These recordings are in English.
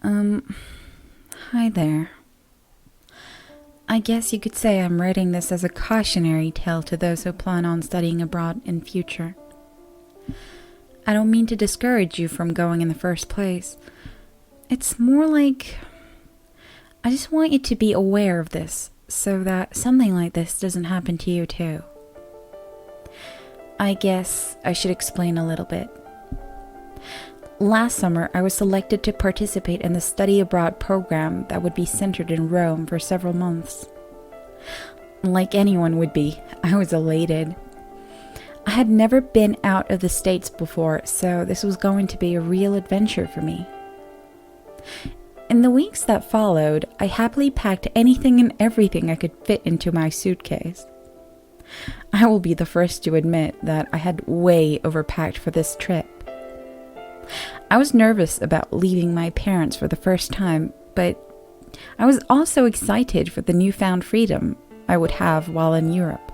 Hi there. I guess you could say I'm writing this as a cautionary tale to those who plan on studying abroad in future. I don't mean to discourage you from going in the first place. It's more like I just want you to be aware of this so that something like this doesn't happen to you too. I guess I should explain a little bit. Last summer, I was selected to participate in the study abroad program that would be centered in Rome for several months. Like anyone would be, I was elated. I had never been out of the States before, so this was going to be a real adventure for me. In the weeks that followed, I happily packed anything and everything I could fit into my suitcase. I will be the first to admit that I had way overpacked for this trip. I was nervous about leaving my parents for the first time, but I was also excited for the newfound freedom I would have while in Europe.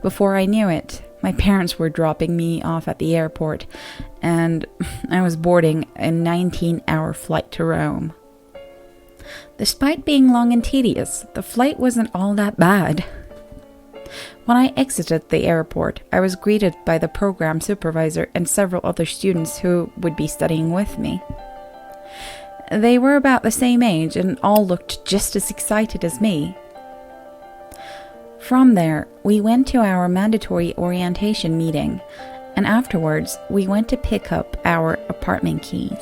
Before I knew it, my parents were dropping me off at the airport, and I was boarding a 19-hour flight to Rome. Despite being long and tedious, the flight wasn't all that bad. When I exited the airport, I was greeted by the program supervisor and several other students who would be studying with me. They were about the same age and all looked just as excited as me. From there, we went to our mandatory orientation meeting, and afterwards, we went to pick up our apartment keys.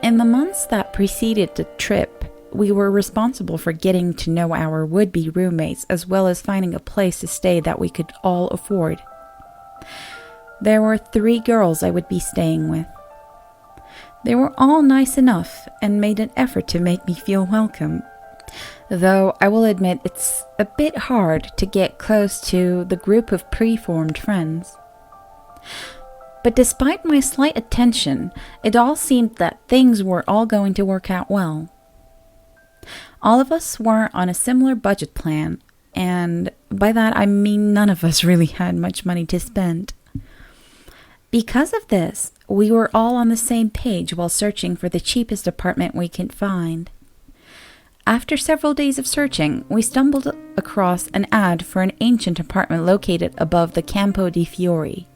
In the months that preceded the trip, we were responsible for getting to know our would-be roommates as well as finding a place to stay that we could all afford. There were 3 girls I would be staying with. They were all nice enough and made an effort to make me feel welcome, though I will admit it's a bit hard to get close to the group of pre-formed friends. But despite my slight attention, it all seemed that things were all going to work out well. All of us were on a similar budget plan, and by that I mean none of us really had much money to spend. Because of this, we were all on the same page while searching for the cheapest apartment we could find. After several days of searching, we stumbled across an ad for an ancient apartment located above the Campo di Fiori.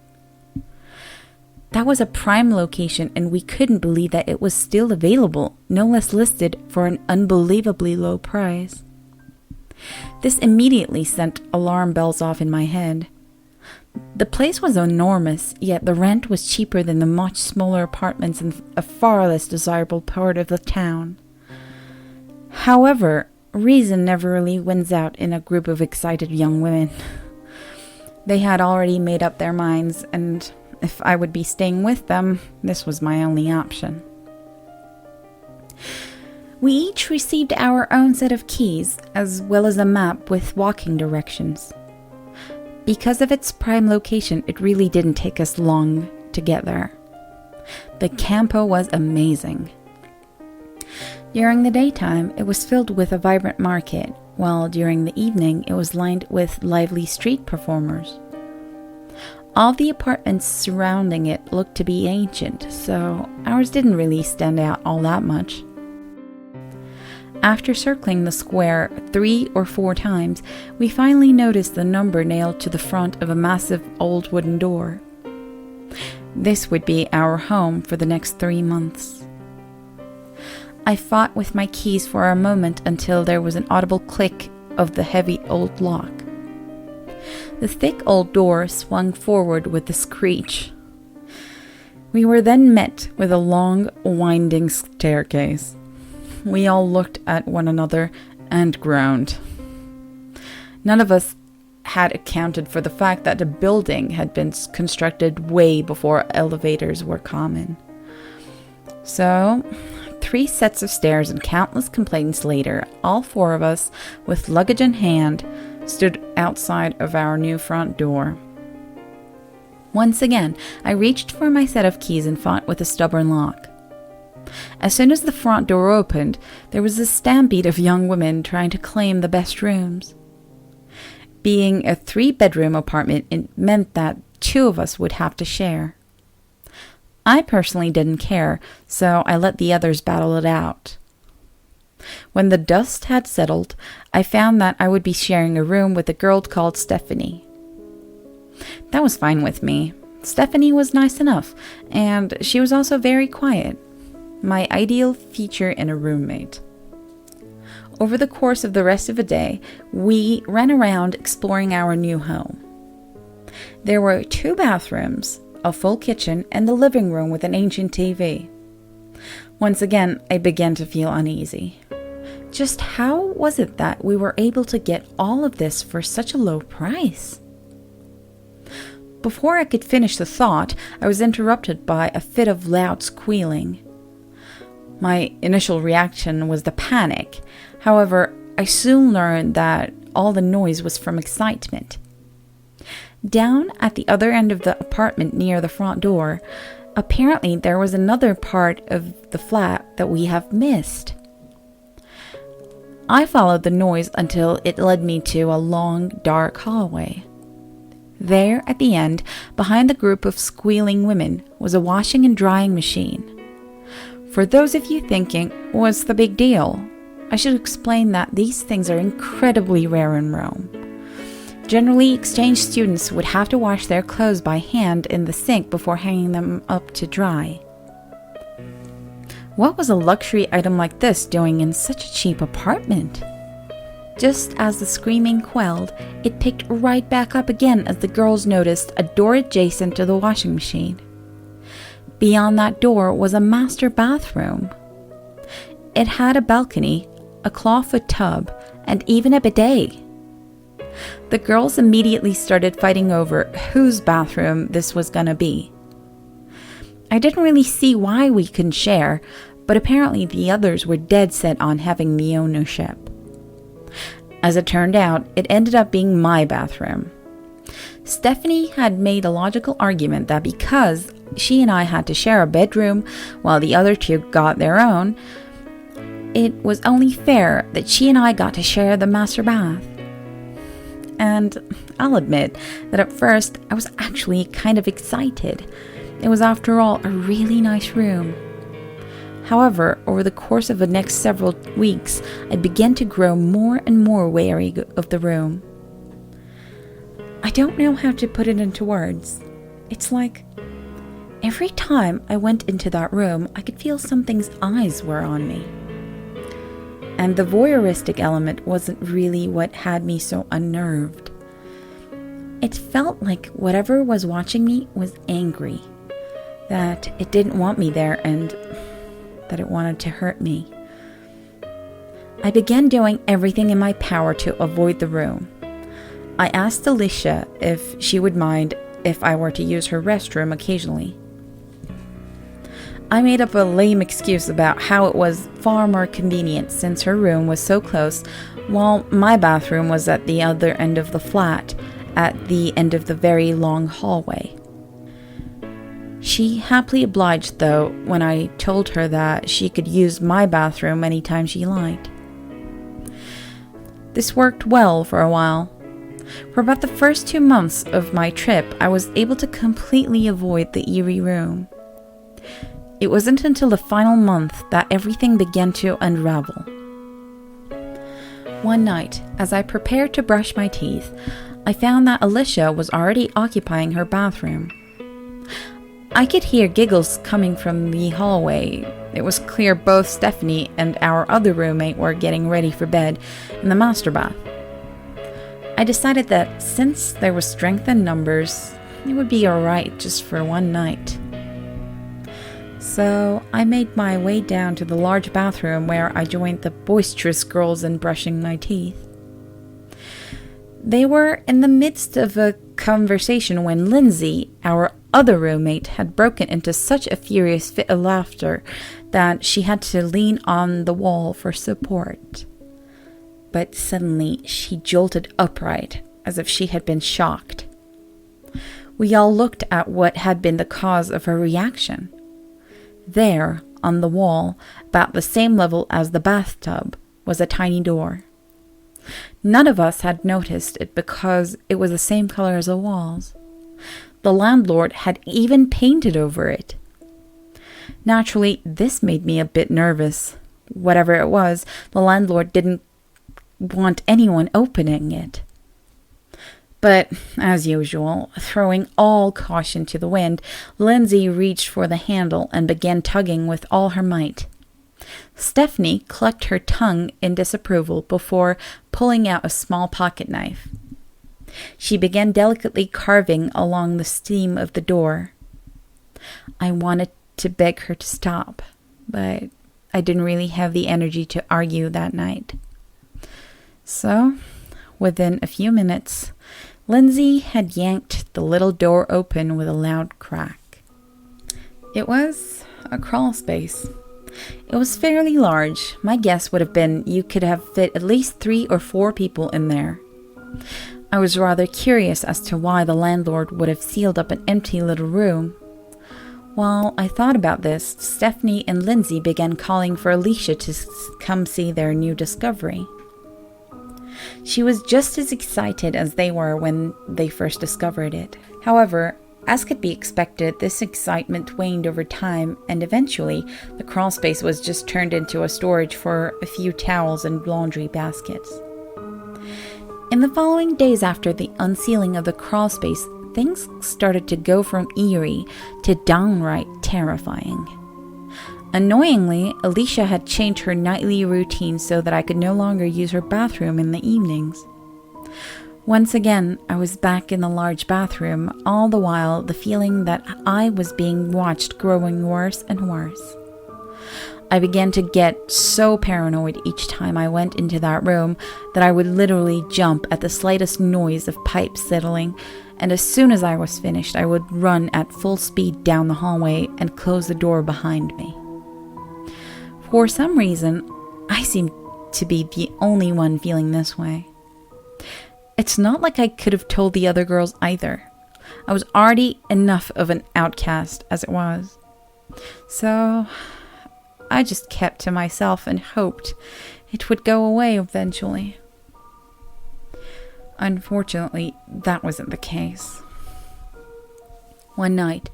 That was a prime location, and we couldn't believe that it was still available, no less listed for an unbelievably low price. This immediately sent alarm bells off in my head. The place was enormous, yet the rent was cheaper than the much smaller apartments in a far less desirable part of the town. However, reason never really wins out in a group of excited young women. They had already made up their minds, and if I would be staying with them, this was my only option. We each received our own set of keys, as well as a map with walking directions. Because of its prime location, it really didn't take us long to get there. The Campo was amazing. During the daytime, it was filled with a vibrant market, while during the evening, it was lined with lively street performers. All the apartments surrounding it looked to be ancient, so ours didn't really stand out all that much. After circling the square 3 or 4 times, we finally noticed the number nailed to the front of a massive old wooden door. This would be our home for the next 3 months. I fought with my keys for a moment until there was an audible click of the heavy old lock. The thick old door swung forward with a screech. We were then met with a long, winding staircase. We all looked at one another and groaned. None of us had accounted for the fact that the building had been constructed way before elevators were common. So, 3 sets of stairs and countless complaints later, all 4 of us, with luggage in hand, stood outside of our new front door. Once again, I reached for my set of keys and fought with a stubborn lock. As soon as the front door opened, there was a stampede of young women trying to claim the best rooms. Being a 3-bedroom apartment, it meant that 2 of us would have to share. I personally didn't care, so I let the others battle it out. When the dust had settled, I found that I would be sharing a room with a girl called Stephanie. That was fine with me. Stephanie was nice enough, and she was also very quiet. My ideal feature in a roommate. Over the course of the rest of the day, we ran around exploring our new home. There were 2 bathrooms, a full kitchen, and the living room with an ancient TV. Once again, I began to feel uneasy. Just how was it that we were able to get all of this for such a low price? Before I could finish the thought, I was interrupted by a fit of loud squealing. My initial reaction was the panic. However, I soon learned that all the noise was from excitement. Down at the other end of the apartment near the front door, apparently there was another part of the flat that we have missed. I followed the noise until it led me to a long, dark hallway. There, at the end, behind the group of squealing women, was a washing and drying machine. For those of you thinking, what's the big deal? I should explain that these things are incredibly rare in Rome. Generally, exchange students would have to wash their clothes by hand in the sink before hanging them up to dry. What was a luxury item like this doing in such a cheap apartment? Just as the screaming quelled, it picked right back up again as the girls noticed a door adjacent to the washing machine. Beyond that door was a master bathroom. It had a balcony, a clawfoot tub, and even a bidet. The girls immediately started fighting over whose bathroom this was gonna be. I didn't really see why we couldn't share, but apparently the others were dead set on having the ownership. As it turned out, it ended up being my bathroom. Stephanie had made a logical argument that because she and I had to share a bedroom while the other 2 got their own, it was only fair that she and I got to share the master bath. And I'll admit that at first I was actually kind of excited. It was, after all, a really nice room. However, over the course of the next several weeks, I began to grow more and more wary of the room. I don't know how to put it into words. It's like every time I went into that room, I could feel something's eyes were on me. And the voyeuristic element wasn't really what had me so unnerved. It felt like whatever was watching me was angry, that it didn't want me there and that it wanted to hurt me. I began doing everything in my power to avoid the room. I asked Alicia if she would mind if I were to use her restroom occasionally. I made up a lame excuse about how it was far more convenient since her room was so close, while my bathroom was at the other end of the flat, at the end of the very long hallway. She happily obliged, though, when I told her that she could use my bathroom anytime she liked. This worked well for a while. For about the first 2 months of my trip, I was able to completely avoid the eerie room. It wasn't until the final month that everything began to unravel. One night, as I prepared to brush my teeth, I found that Alicia was already occupying her bathroom. I could hear giggles coming from the hallway. It was clear both Stephanie and our other roommate were getting ready for bed in the master bath. I decided that since there was strength in numbers, it would be alright just for one night. So I made my way down to the large bathroom where I joined the boisterous girls in brushing my teeth. They were in the midst of a conversation when Lindsay, our other roommate, had broken into such a furious fit of laughter that she had to lean on the wall for support. But suddenly she jolted upright, as if she had been shocked. We all looked at what had been the cause of her reaction. There, on the wall, about the same level as the bathtub, was a tiny door. None of us had noticed it because it was the same color as the walls. The landlord had even painted over it. Naturally, this made me a bit nervous. Whatever it was, the landlord didn't want anyone opening it. But, as usual, throwing all caution to the wind, Lindsay reached for the handle and began tugging with all her might. Stephanie clucked her tongue in disapproval before pulling out a small pocket knife. She began delicately carving along the seam of the door. I wanted to beg her to stop, but I didn't really have the energy to argue that night. So, within a few minutes, Lindsay had yanked the little door open with a loud crack. It was a crawl space. It was fairly large. My guess would have been you could have fit at least 3 or 4 people in there. I was rather curious as to why the landlord would have sealed up an empty little room. While I thought about this, Stephanie and Lindsay began calling for Alicia to come see their new discovery. She was just as excited as they were when they first discovered it. However, as could be expected, this excitement waned over time, and eventually the crawl space was just turned into a storage for a few towels and laundry baskets. In the following days after the unsealing of the crawl space, things started to go from eerie to downright terrifying. Annoyingly, Alicia had changed her nightly routine so that I could no longer use her bathroom in the evenings. Once again, I was back in the large bathroom, all the while the feeling that I was being watched growing worse and worse. I began to get so paranoid each time I went into that room that I would literally jump at the slightest noise of pipes settling, and as soon as I was finished, I would run at full speed down the hallway and close the door behind me. For some reason, I seemed to be the only one feeling this way. It's not like I could have told the other girls either. I was already enough of an outcast as it was. So I just kept to myself and hoped it would go away eventually. Unfortunately, that wasn't the case. One night,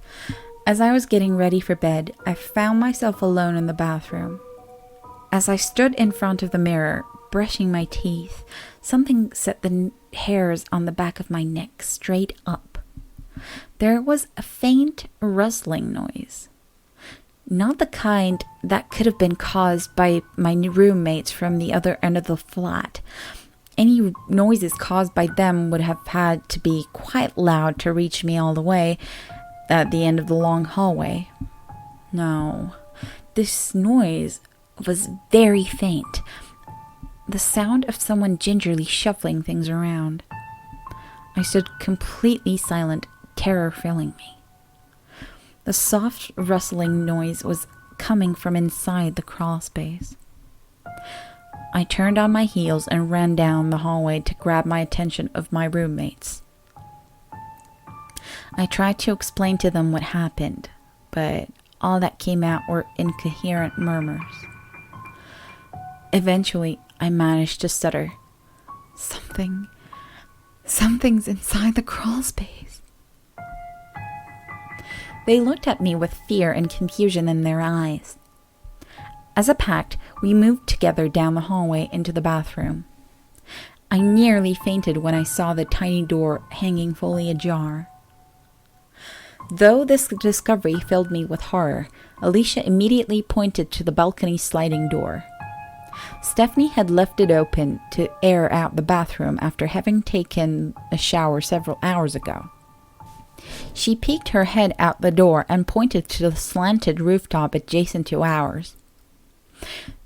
as I was getting ready for bed, I found myself alone in the bathroom. As I stood in front of the mirror, brushing my teeth, something set the hairs on the back of my neck straight up. There was a faint rustling noise. Not the kind that could have been caused by my roommates from the other end of the flat. Any noises caused by them would have had to be quite loud to reach me all the way at the end of the long hallway. No, this noise was very faint. The sound of someone gingerly shuffling things around. I stood completely silent, terror filling me. The soft rustling noise was coming from inside the crawl space. I turned on my heels and ran down the hallway to grab my attention of my roommates. I tried to explain to them what happened, but all that came out were incoherent murmurs. Eventually, I managed to stutter. Something's inside the crawl space. They looked at me with fear and confusion in their eyes. As a pact, we moved together down the hallway into the bathroom. I nearly fainted when I saw the tiny door hanging fully ajar. Though this discovery filled me with horror, Alicia immediately pointed to the balcony sliding door. Stephanie had left it open to air out the bathroom after having taken a shower several hours ago. She peeked her head out the door and pointed to the slanted rooftop adjacent to ours.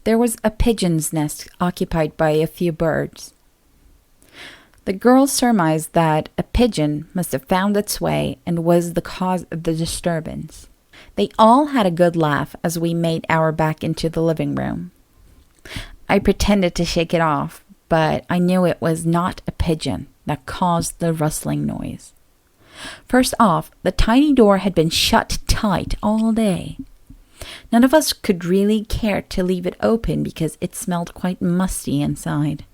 There was a pigeon's nest occupied by a few birds. The girls surmised that a pigeon must have found its way and was the cause of the disturbance. They all had a good laugh as we made our back into the living room. I pretended to shake it off, but I knew it was not a pigeon that caused the rustling noise. First off, the tiny door had been shut tight all day. None of us could really care to leave it open because it smelled quite musty inside.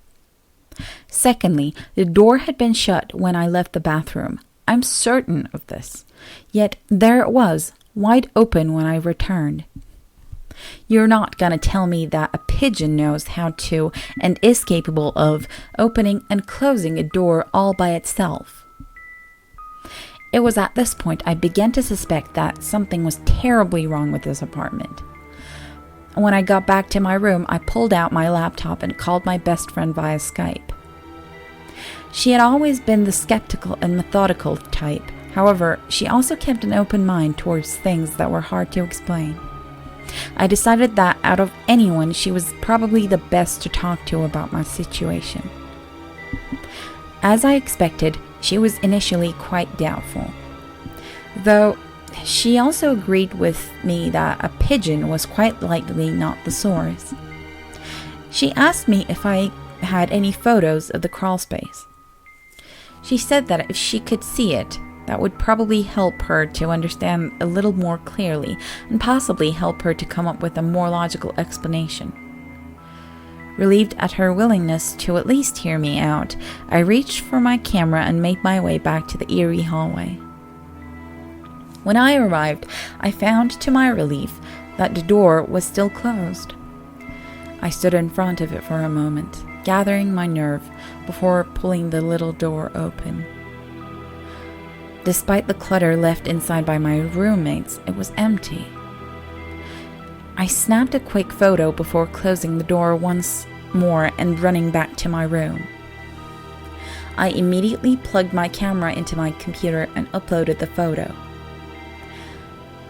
Secondly, the door had been shut when I left the bathroom. I'm certain of this. Yet there it was, wide open when I returned. You're not gonna tell me that a pigeon knows how to and is capable of opening and closing a door all by itself. It was at this point I began to suspect that something was terribly wrong with this apartment. When I got back to my room, I pulled out my laptop and called my best friend via Skype. She had always been the skeptical and methodical type. However, she also kept an open mind towards things that were hard to explain. I decided that out of anyone, she was probably the best to talk to about my situation. As I expected, she was initially quite doubtful, though she also agreed with me that a pigeon was quite likely not the source. She asked me if I had any photos of the crawlspace. She said that if she could see it, that would probably help her to understand a little more clearly and possibly help her to come up with a more logical explanation. Relieved at her willingness to at least hear me out, I reached for my camera and made my way back to the eerie hallway. When I arrived, I found to my relief that the door was still closed. I stood in front of it for a moment, gathering my nerve before pulling the little door open. Despite the clutter left inside by my roommates, it was empty. I snapped a quick photo before closing the door once more and running back to my room. I immediately plugged my camera into my computer and uploaded the photo.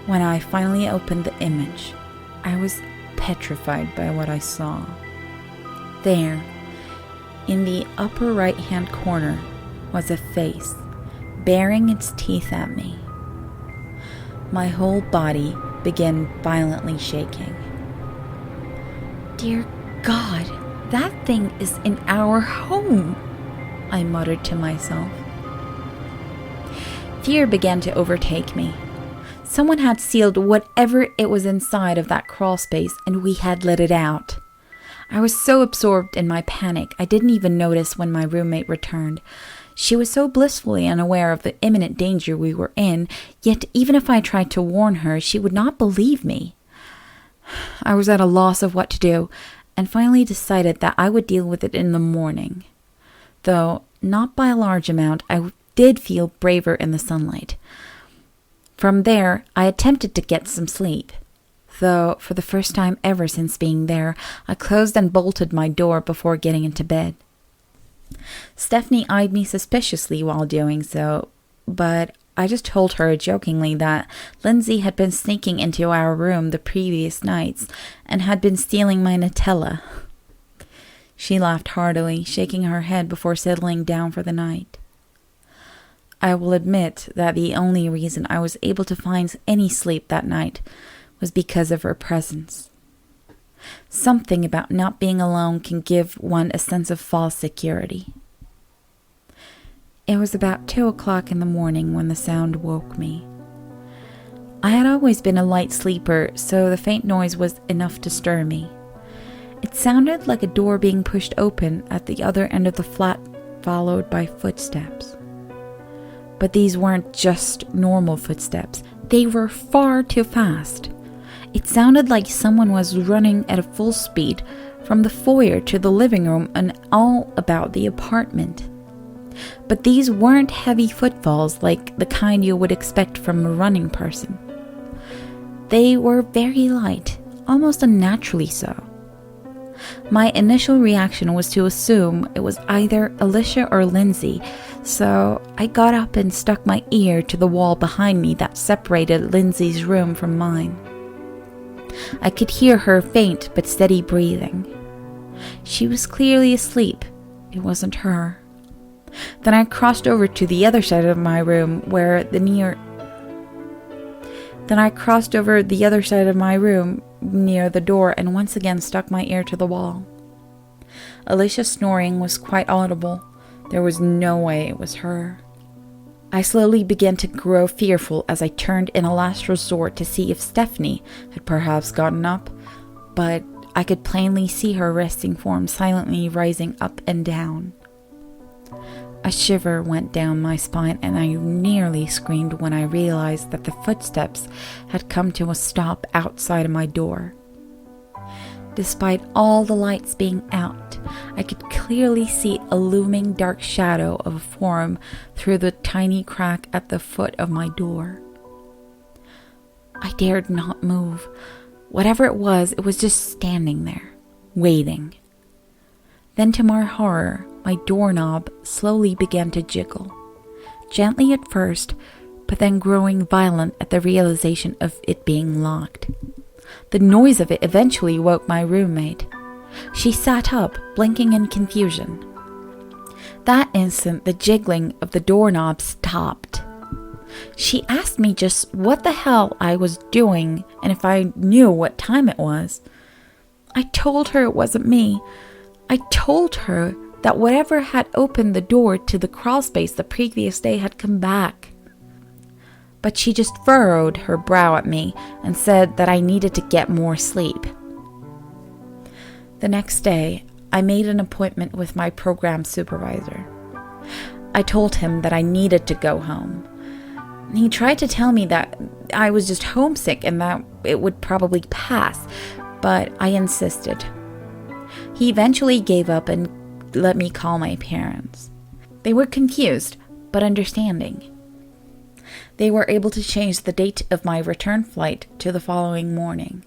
When I finally opened the image, I was petrified by what I saw. There, in the upper right-hand corner, was a face, baring its teeth at me. My whole body began violently shaking. "Dear God, that thing is in our home," I muttered to myself. Fear began to overtake me. Someone had sealed whatever it was inside of that crawl space, and we had let it out. I was so absorbed in my panic, I didn't even notice when my roommate returned. She was so blissfully unaware of the imminent danger we were in, yet even if I tried to warn her, she would not believe me. I was at a loss of what to do, and finally decided that I would deal with it in the morning. Though not by a large amount, I did feel braver in the sunlight. From there, I attempted to get some sleep. Though, for the first time ever since being there, I closed and bolted my door before getting into bed. Stephanie eyed me suspiciously while doing so, but I just told her jokingly that Lindsay had been sneaking into our room the previous nights and had been stealing my Nutella. She laughed heartily, shaking her head before settling down for the night. I will admit that the only reason I was able to find any sleep that night was because of her presence. Something about not being alone can give one a sense of false security. It was about 2 o'clock in the morning when the sound woke me. I had always been a light sleeper, so the faint noise was enough to stir me. It sounded like a door being pushed open at the other end of the flat, followed by footsteps. But these weren't just normal footsteps. They were far too fast. It sounded like someone was running at a full speed from the foyer to the living room and all about the apartment. But these weren't heavy footfalls like the kind you would expect from a running person. They were very light, almost unnaturally so. My initial reaction was to assume it was either Alicia or Lindsay, so I got up and stuck my ear to the wall behind me that separated Lindsay's room from mine. I could hear her faint but steady breathing. She was clearly asleep. It wasn't her. Then I crossed over to the other side of my room near the door and once again stuck my ear to the wall. Alicia's snoring was quite audible. There was no way it was her. I slowly began to grow fearful as I turned in a last resort to see if Stephanie had perhaps gotten up, but I could plainly see her resting form silently rising up and down. A shiver went down my spine, and I nearly screamed when I realized that the footsteps had come to a stop outside of my door. Despite all the lights being out, I could clearly see a looming dark shadow of a form through the tiny crack at the foot of my door. I dared not move. Whatever it was just standing there, waiting. Then to my horror, my doorknob slowly began to jiggle. Gently at first, but then growing violent at the realization of it being locked. The noise of it eventually woke my roommate. She sat up, blinking in confusion. That instant, the jiggling of the doorknob stopped. She asked me just what the hell I was doing and if I knew what time it was. I told her it wasn't me. I told her that whatever had opened the door to the crawlspace the previous day had come back. But she just furrowed her brow at me and said that I needed to get more sleep. The next day, I made an appointment with my program supervisor. I told him that I needed to go home. He tried to tell me that I was just homesick and that it would probably pass, but I insisted. He eventually gave up and let me call my parents. They were confused, but understanding. They were able to change the date of my return flight to the following morning.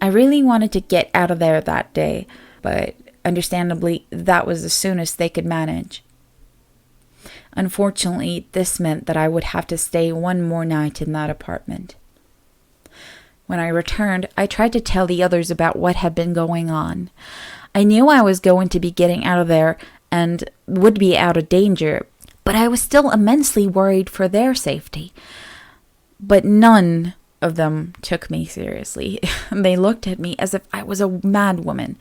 I really wanted to get out of there that day, but understandably, that was the soonest they could manage. Unfortunately, this meant that I would have to stay one more night in that apartment. When I returned, I tried to tell the others about what had been going on. I knew I was going to be getting out of there and would be out of danger, but I was still immensely worried for their safety. But none of them took me seriously. They looked at me as if I was a madwoman.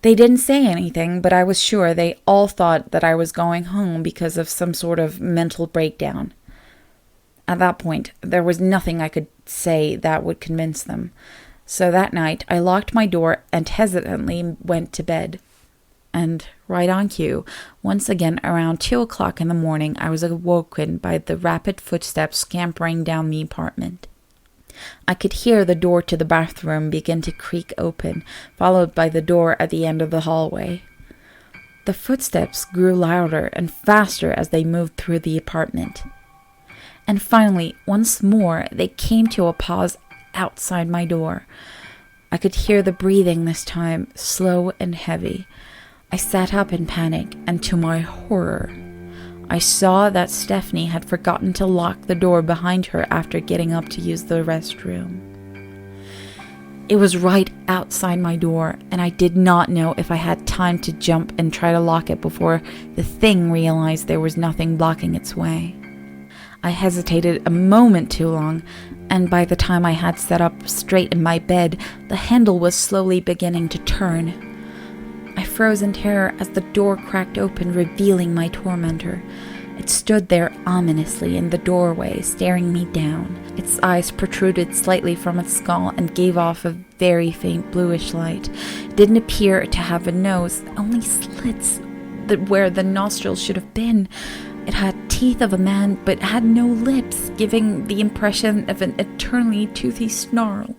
They didn't say anything, but I was sure they all thought that I was going home because of some sort of mental breakdown. At that point, there was nothing I could say that would convince them. So that night, I locked my door and hesitantly went to bed. And right on cue, once again around 2 o'clock in the morning, I was awoken by the rapid footsteps scampering down the apartment. I could hear the door to the bathroom begin to creak open, followed by the door at the end of the hallway. The footsteps grew louder and faster as they moved through the apartment. And finally, once more, they came to a pause outside my door. I could hear the breathing this time, slow and heavy. I sat up in panic, and to my horror, I saw that Stephanie had forgotten to lock the door behind her after getting up to use the restroom. It was right outside my door, and I did not know if I had time to jump and try to lock it before the thing realized there was nothing blocking its way. I hesitated a moment too long, and by the time I had sat up straight in my bed, the handle was slowly beginning to turn. I froze in terror as the door cracked open, revealing my tormentor. It stood there ominously in the doorway, staring me down. Its eyes protruded slightly from its skull and gave off a very faint bluish light. It didn't appear to have a nose, only slits where the nostrils should have been. It had teeth of a man, but had no lips, giving the impression of an eternally toothy snarl.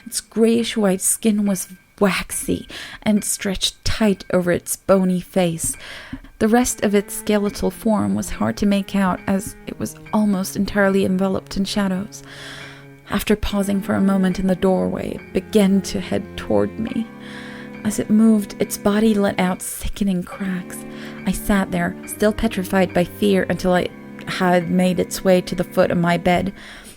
Its grayish-white skin was waxy and stretched tight over its bony face. The rest of its skeletal form was hard to make out, as it was almost entirely enveloped in shadows. After pausing for a moment in the doorway, it began to head toward me. As it moved, its body let out sickening cracks. I sat there, still petrified by fear, until it had made its way to the foot of my bed.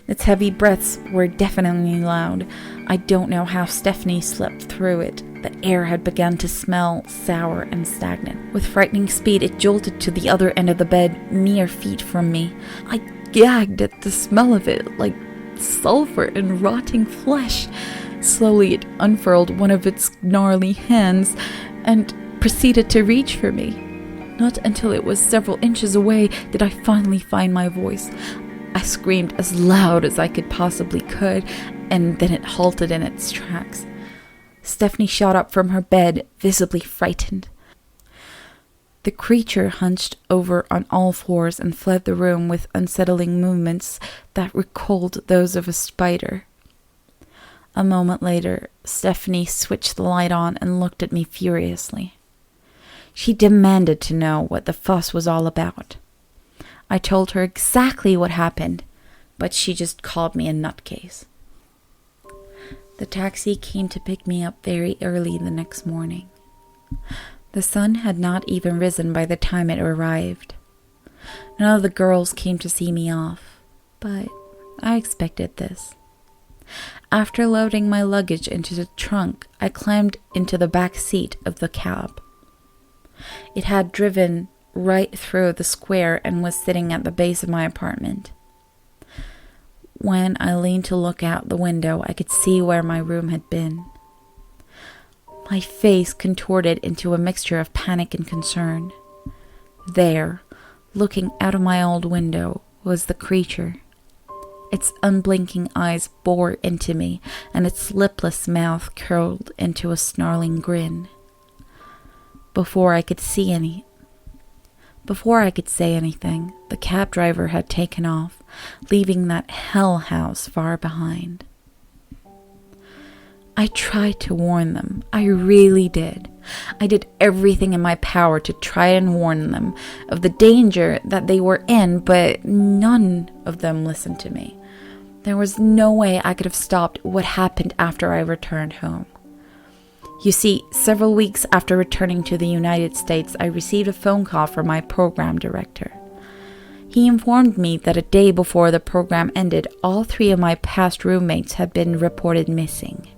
Its heavy breaths were deafeningly loud. I don't know how Stephanie slept through it. The air had begun to smell sour and stagnant. With frightening speed, it jolted to the other end of the bed, mere feet from me. I gagged at the smell of it, like sulfur and rotting flesh. Slowly, it unfurled one of its gnarly hands and proceeded to reach for me. Not until it was several inches away did I finally find my voice. I screamed as loud as I possibly could, and then it halted in its tracks. Stephanie shot up from her bed, visibly frightened. The creature hunched over on all fours and fled the room with unsettling movements that recalled those of a spider. A moment later, Stephanie switched the light on and looked at me furiously. She demanded to know what the fuss was all about. I told her exactly what happened, but she just called me a nutcase. The taxi came to pick me up very early the next morning. The sun had not even risen by the time it arrived. None of the girls came to see me off, but I expected this. After loading my luggage into the trunk, I climbed into the back seat of the cab. It had driven right through the square and was sitting at the base of my apartment. When I leaned to look out the window, I could see where my room had been. My face contorted into a mixture of panic and concern. There, looking out of my old window, was the creature. Its unblinking eyes bored into me, and its lipless mouth curled into a snarling grin. Before I could say anything, the cab driver had taken off, leaving that hell house far behind. I tried to warn them. I really did. I did everything in my power to try and warn them of the danger that they were in, but none of them listened to me. There was no way I could have stopped what happened after I returned home. You see, several weeks after returning to the United States, I received a phone call from my program director. He informed me that a day before the program ended, all 3 of my past roommates had been reported missing.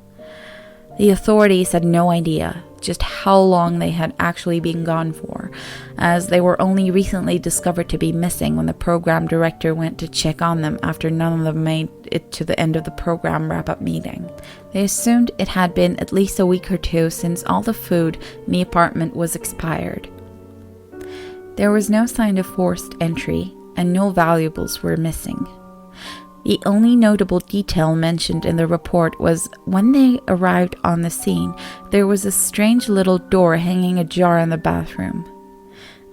The authorities had no idea just how long they had actually been gone for, as they were only recently discovered to be missing when the program director went to check on them after none of them made it to the end of the program wrap-up meeting. They assumed it had been at least a week or 2 since all the food in the apartment was expired. There was no sign of forced entry, and no valuables were missing. The only notable detail mentioned in the report was when they arrived on the scene, there was a strange little door hanging ajar in the bathroom.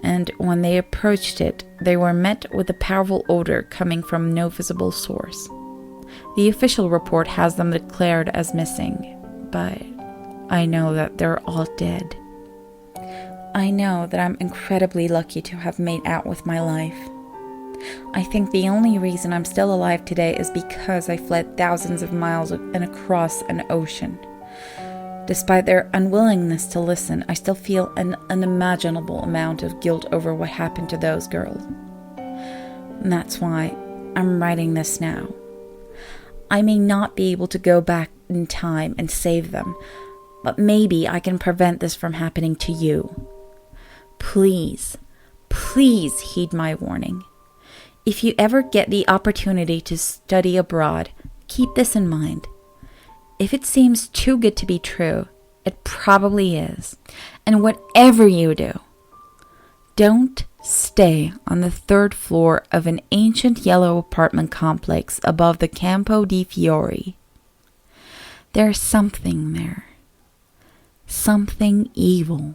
And when they approached it, they were met with a powerful odor coming from no visible source. The official report has them declared as missing, but I know that they're all dead. I know that I'm incredibly lucky to have made out with my life. I think the only reason I'm still alive today is because I fled thousands of miles and across an ocean. Despite their unwillingness to listen, I still feel an unimaginable amount of guilt over what happened to those girls. And that's why I'm writing this now. I may not be able to go back in time and save them, but maybe I can prevent this from happening to you. Please, please heed my warning. If you ever get the opportunity to study abroad, keep this in mind. If it seems too good to be true, it probably is. And whatever you do, don't stay on the 3rd floor of an ancient yellow apartment complex above the Campo di Fiori. There's something there. Something evil.